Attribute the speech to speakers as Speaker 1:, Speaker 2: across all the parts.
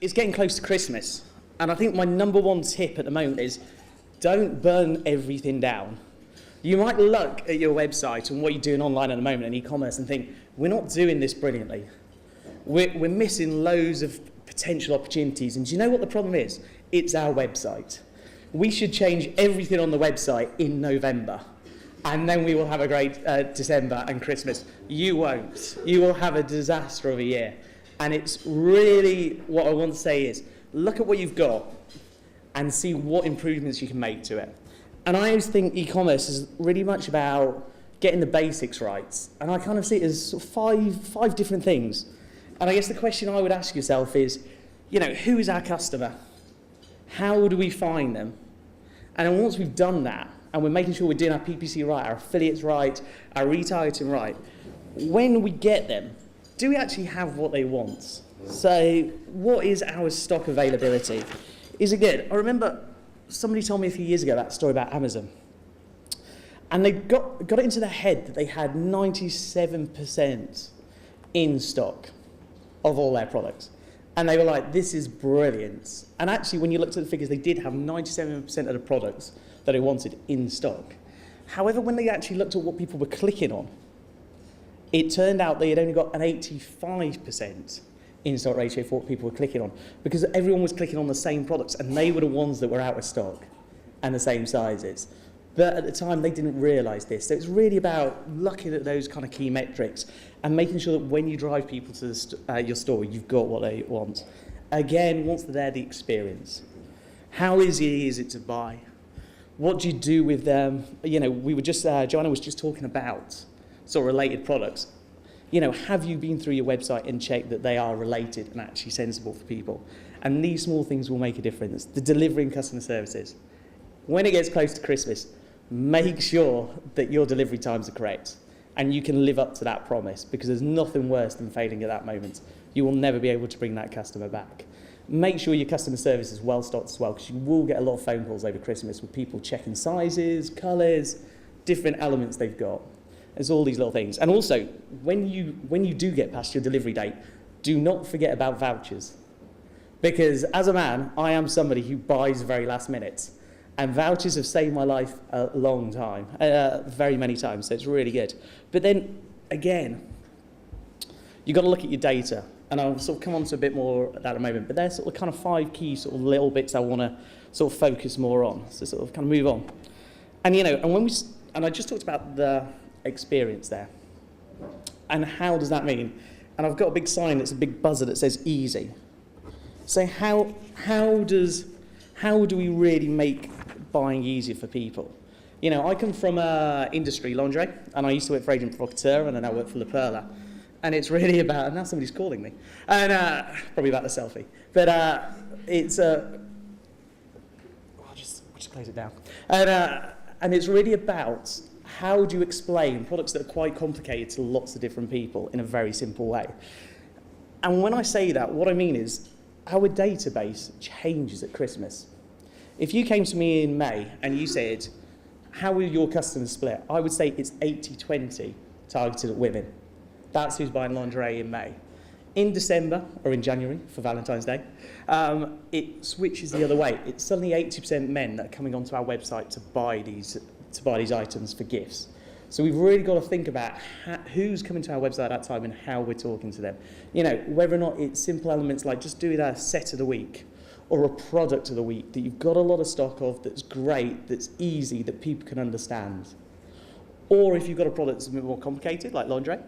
Speaker 1: it's getting close to Christmas, and I think my number one tip at the moment is don't burn everything down. You might look at your website and what you're doing online at the moment in e-commerce and think, we're not doing this brilliantly. We're missing loads of potential opportunities. And do you know what the problem is? It's our website. We should change everything on the website in November. And then we will have a great December and Christmas. You won't. You will have a disaster of a year. And it's really, what I want to say is, look at what you've got and see what improvements you can make to it. And I always think e-commerce is really much about getting the basics right. And I kind of see it as sort of five different things. And I guess the question I would ask yourself is, who is our customer? How do we find them? And then once we've done that, and we're making sure we're doing our PPC right, our affiliates right, our retargeting right, when we get them, do we actually have what they want? So what is our stock availability? Is it good? I remember somebody told me a few years ago that story about Amazon. And they got it into their head that they had 97% in stock of all their products. And they were like, this is brilliant. And actually, when you looked at the figures, they did have 97% of the products that they wanted in stock. However, when they actually looked at what people were clicking on, it turned out they had only got an 85% in-stock ratio for what people were clicking on, because everyone was clicking on the same products, and they were the ones that were out of stock and the same sizes. But at the time, they didn't realise this. So it's really about looking at those kind of key metrics and making sure that when you drive people to your store, you've got what they want. Again, once they're there, the experience. How easy is it to buy? What do you do with them? We were just, Joanna was just talking about sort of related products. Have you been through your website and checked that they are related and actually sensible for people? And these small things will make a difference. The delivering customer services. When it gets close to Christmas, make sure that your delivery times are correct and you can live up to that promise, because there's nothing worse than failing at that moment. You will never be able to bring that customer back. Make sure your customer service is well stocked as well, because you will get a lot of phone calls over Christmas with people checking sizes, colours, different elements they've got. There's all these little things. And also, when you do get past your delivery date, do not forget about vouchers. Because as a man, I am somebody who buys very last minute. And vouchers have saved my life a long time, very many times, so it's really good. But then, again, you've got to look at your data. And I'll sort of come on to a bit more at that in a moment. But there's sort of kind of 5 key sort of little bits I want to sort of focus more on. So sort of kind of move on. And, and I just talked about the experience there. And how does that mean? And I've got a big sign that's a big buzzer that says easy. So how do we really make buying easier for people? I come from industry, lingerie, and I used to work for Agent Provocateur, and then I work for Perla. And it's really about, and now somebody's calling me, and probably about the selfie. But it's, I'll just close it down. And it's really about how do you explain products that are quite complicated to lots of different people in a very simple way. And when I say that, what I mean is our database changes at Christmas. If you came to me in May and you said, how will your customers split? I would say it's 80-20 targeted at women. That's who's buying lingerie in May. In December, or in January for Valentine's Day, it switches the other way. It's suddenly 80% men that are coming onto our website to buy these items for gifts. So we've really got to think about who's coming to our website at that time and how we're talking to them. Whether or not it's simple elements like just doing a set of the week or a product of the week that you've got a lot of stock of, that's great, that's easy, that people can understand. Or if you've got a product that's a bit more complicated, like lingerie,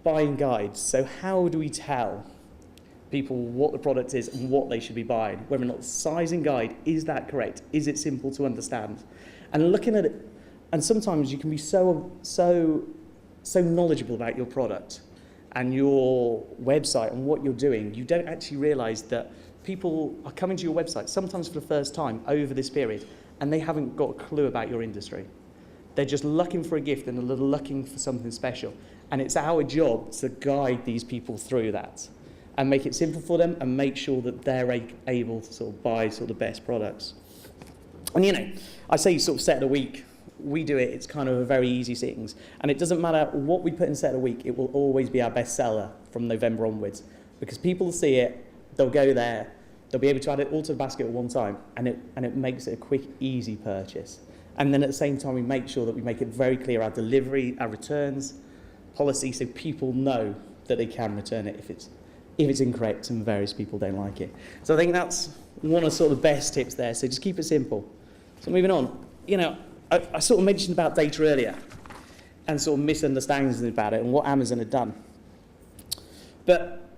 Speaker 1: buying guides. So how do we tell people what the product is and what they should be buying? Whether or not the sizing guide, is that correct? Is it simple to understand? And looking at it, and sometimes you can be so knowledgeable about your product and your website and what you're doing, you don't actually realise that people are coming to your website, sometimes for the first time over this period, and they haven't got a clue about your industry. They're just looking for a gift and they're looking for something special. And it's our job to guide these people through that and make it simple for them and make sure that they're able to sort of buy sort of the best products. And I say sort of set of the week. We do it, it's kind of a very easy settings. And it doesn't matter what we put in set of the week, it will always be our best seller from November onwards. Because people see it, they'll go there, They'll be able to add it all to the basket at one time, and it makes it a quick, easy purchase. And then at the same time, we make sure that we make it very clear our delivery, our returns policy, so people know that they can return it if it's incorrect and various people don't like it. So I think that's one of sort of the best tips there. So just keep it simple. So moving on, I sort of mentioned about data earlier and sort of misunderstandings about it and what Amazon had done. But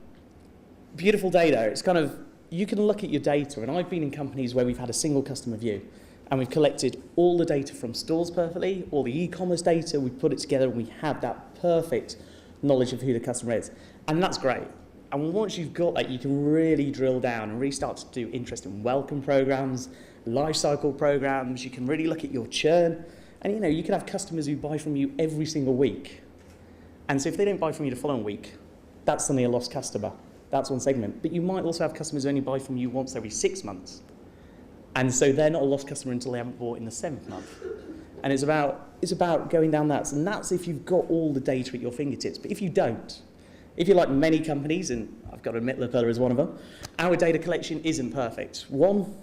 Speaker 1: beautiful data, it's kind of, you can look at your data, and I've been in companies where we've had a single customer view, and we've collected all the data from stores perfectly, all the e-commerce data, we've put it together, and we have that perfect knowledge of who the customer is. And that's great. And once you've got that, you can really drill down and really start to do interesting welcome programs, life cycle programs. You can really look at your churn. And you can have customers who buy from you every single week. And so if they don't buy from you the following week, that's suddenly a lost customer. That's one segment. But you might also have customers who only buy from you once every 6 months. And so they're not a lost customer until they haven't bought in the 7th month. And it's about going down that. And that's if you've got all the data at your fingertips. But if you don't, if you're like many companies, and I've got to admit Perla is one of them, our data collection isn't perfect. One,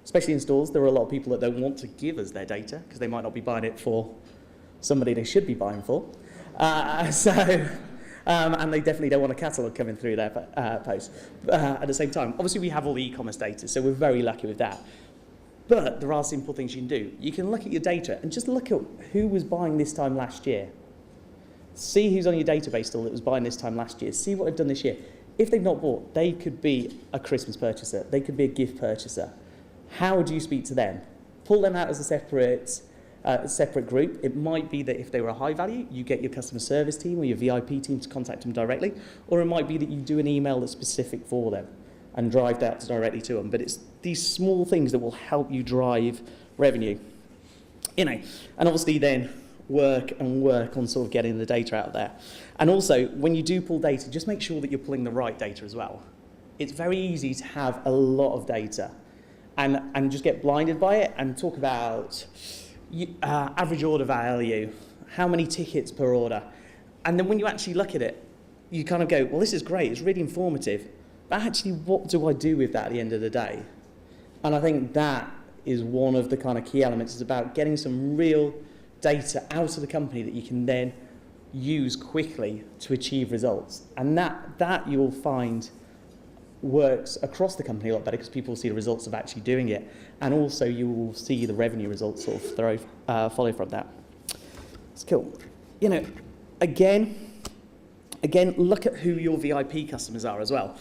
Speaker 1: especially in stores, there are a lot of people that don't want to give us their data because they might not be buying it for somebody they should be buying for. And they definitely don't want a catalogue coming through their post. At the same time, obviously we have all the e-commerce data, so we're very lucky with that. But there are simple things you can do. You can look at your data and just look at who was buying this time last year. See who's on your database still that was buying this time last year. See what they've done this year. If they've not bought, they could be a Christmas purchaser. They could be a gift purchaser. How do you speak to them? Pull them out as a separate group. It might be that if they were a high value, you get your customer service team or your VIP team to contact them directly, or it might be that you do an email that's specific for them and drive that directly to them. But it's these small things that will help you drive revenue. And obviously then work on sort of getting the data out there. And also, when you do pull data, just make sure that you're pulling the right data as well. It's very easy to have a lot of data and just get blinded by it and talk about average order value, how many tickets per order. And then when you actually look at it, you kind of go, well, this is great, it's really informative, but actually what do I do with that at the end of the day? And I think that is one of the kind of key elements. It's about getting some real data out of the company that you can then use quickly to achieve results. And that you will find works across the company a lot better because people will see the results of actually doing it. And also you will see the revenue results sort of follow from that. It's cool. Again, look at who your VIP customers are as well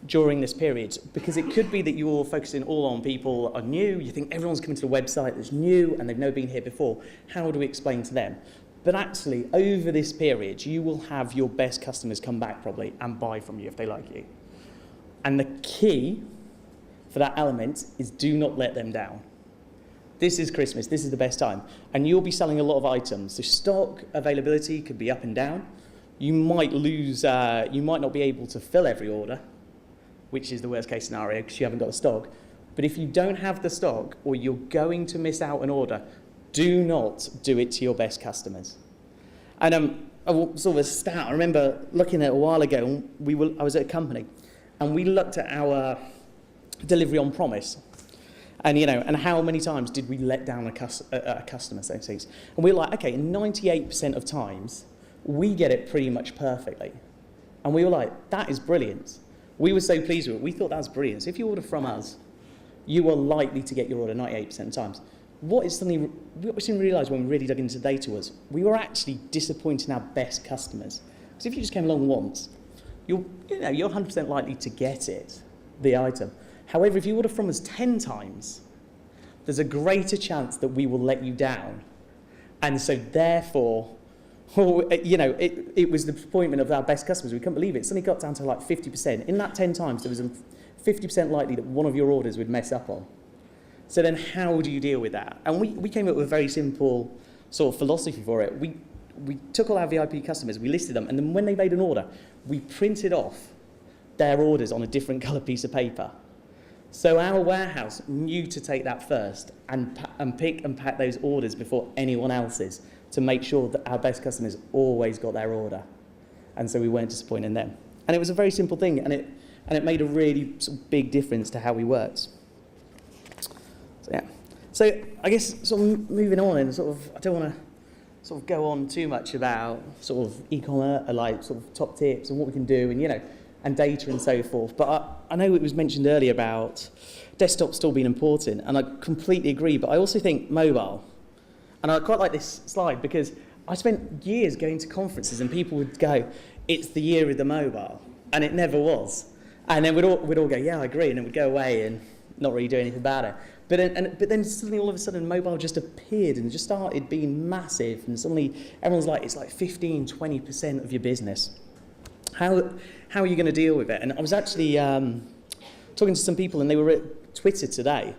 Speaker 1: during this period, because it could be that you're focusing all on people are new, you think everyone's coming to the website that's new and they've never been here before. How do we explain to them? But actually, over this period, you will have your best customers come back probably and buy from you if they like you. And the key for that element is do not let them down. This is Christmas, this is the best time. And you'll be selling a lot of items. So stock availability could be up and down. You might not be able to fill every order, which is the worst case scenario because you haven't got the stock. But if you don't have the stock or you're going to miss out an order, do not do it to your best customers. And sort of a stat, I remember looking at a while ago, I was at a company, and we looked at our delivery on promise. And how many times did we let down a customer, so to speak. And we were like, okay, 98% of times, we get it pretty much perfectly. And we were like, that is brilliant. We were so pleased with it. We thought that was brilliant. So if you order from us, you are likely to get your order 98% of the times. What we didn't realise when we really dug into the data was we were actually disappointing our best customers. Because if you just came along once, you're 100% likely to get it, the item. However, if you order from us 10 times, there's a greater chance that we will let you down. And so therefore, it was the disappointment of our best customers. We couldn't believe it. It suddenly got down to like 50%. In that 10 times, there was a 50% likely that one of your orders would mess up on. So then how do you deal with that? And we came up with a very simple sort of philosophy for it. We took all our VIP customers, we listed them, and then when they made an order, we printed off their orders on a different colour piece of paper. So our warehouse knew to take that first and pick and pack those orders before anyone else's to make sure that our best customers always got their order. And so we weren't disappointing them. And it was a very simple thing, and and it made a really sort of big difference to how we worked. So yeah. So I guess sort of moving on, and sort of I don't want to sort of go on too much about sort of e-commerce, like sort of top tips and what we can do, and and data and so forth. But I know it was mentioned earlier about desktop still being important, and I completely agree. But I also think mobile, and I quite like this slide because I spent years going to conferences and people would go, "It's the year of the mobile," and it never was. And then we'd all go, "Yeah, I agree," and then we'd go away and not really do anything about it. But then suddenly all of a sudden mobile just appeared and just started being massive, and suddenly everyone's like, it's like 15-20% of your business. How are you going to deal with it? And I was actually talking to some people, and they were at Twitter today,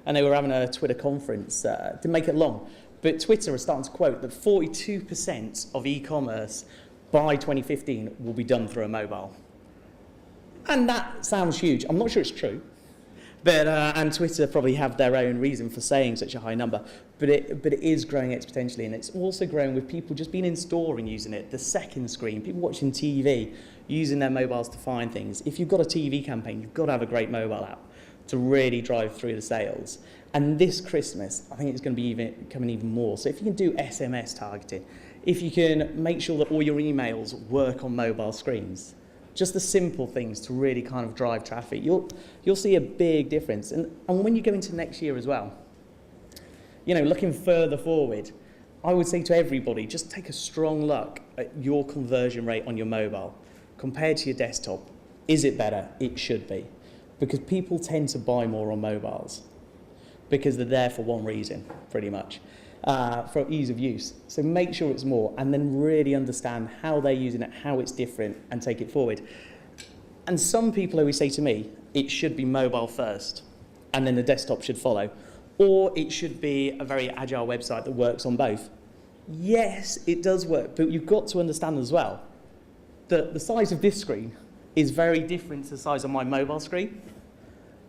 Speaker 1: and they were having a Twitter conference. Didn't make it long, but Twitter is starting to quote that 42% of e-commerce by 2015 will be done through a mobile. And that sounds huge. I'm not sure it's true. But, and Twitter probably have their own reason for saying such a high number, but it is growing exponentially, and it's also growing with people just being in store and using it. The second screen, people watching TV, using their mobiles to find things. If you've got a TV campaign, you've got to have a great mobile app to really drive through the sales. And this Christmas, I think it's going to be coming even more. So if you can do SMS targeting, if you can make sure that all your emails work on mobile screens, just the simple things to really kind of drive traffic, you'll see a big difference. And when you go into next year as well, looking further forward, I would say to everybody, just take a strong look at your conversion rate on your mobile compared to your desktop. Is it better? It should be, because people tend to buy more on mobiles because they're there for one reason, pretty much. For ease of use. So make sure it's more, and then really understand how they're using it, how it's different, and take it forward. And some people always say to me, it should be mobile first, and then the desktop should follow. Or it should be a very agile website that works on both. Yes, it does work, but you've got to understand as well that the size of this screen is very different to the size of my mobile screen.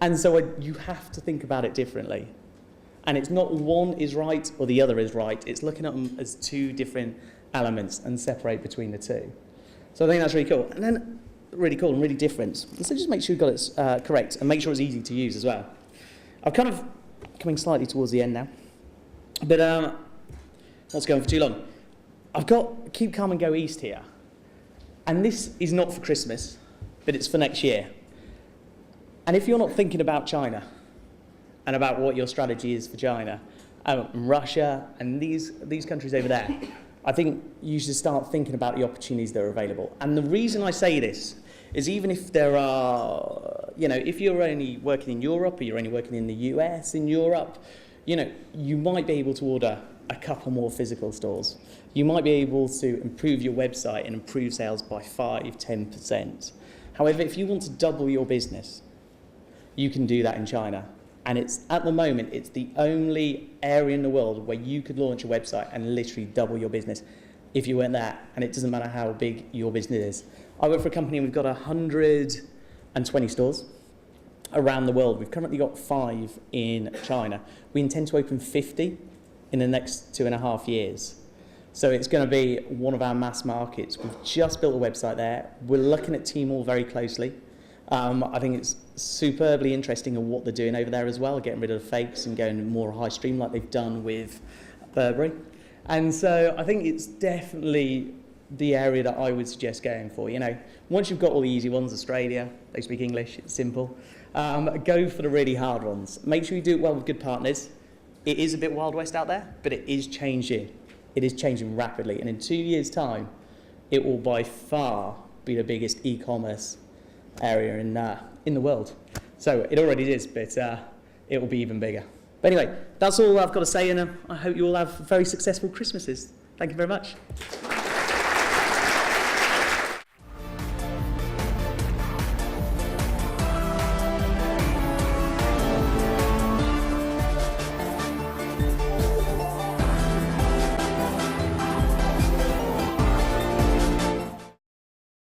Speaker 1: And so you have to think about it differently. And it's not one is right or the other is right. It's looking at them as two different elements and separate between the two. So I think that's really cool. And then really cool and really different. And so just make sure you've got it correct, and make sure it's easy to use as well. I'm kind of coming slightly towards the end now. But not going for too long. I've got Keep Calm and Go East here. And this is not for Christmas, but it's for next year. And if you're not thinking about China, and about what your strategy is for China, Russia, and these countries over there, I think you should start thinking about the opportunities that are available. And the reason I say this is, even if there are, if you're only working in Europe, or you're only working in the US, in Europe, you might be able to order a couple more physical stores. You might be able to improve your website and improve sales by 5-10%. However, if you want to double your business, you can do that in China. And at the moment, it's the only area in the world where you could launch a website and literally double your business if you went there. And it doesn't matter how big your business is. I work for a company, and we've got 120 stores around the world. We've currently got 5 in China. We intend to open 50 in the next 2.5 years. So it's going to be one of our mass markets. We've just built a website there. We're looking at Tmall very closely. I think it's superbly interesting in what they're doing over there as well, getting rid of the fakes and going more high stream like they've done with Burberry. And so I think it's definitely the area that I would suggest going for. Once you've got all the easy ones, Australia, they speak English, it's simple. Go for the really hard ones. Make sure you do it well with good partners. It is a bit Wild West out there, but it is changing. It is changing rapidly. And in 2 years' time, it will by far be the biggest e-commerce area in the world. So it already is, but it will be even bigger. But anyway, that's all I've got to say, and I hope you all have very successful Christmases. Thank you very much.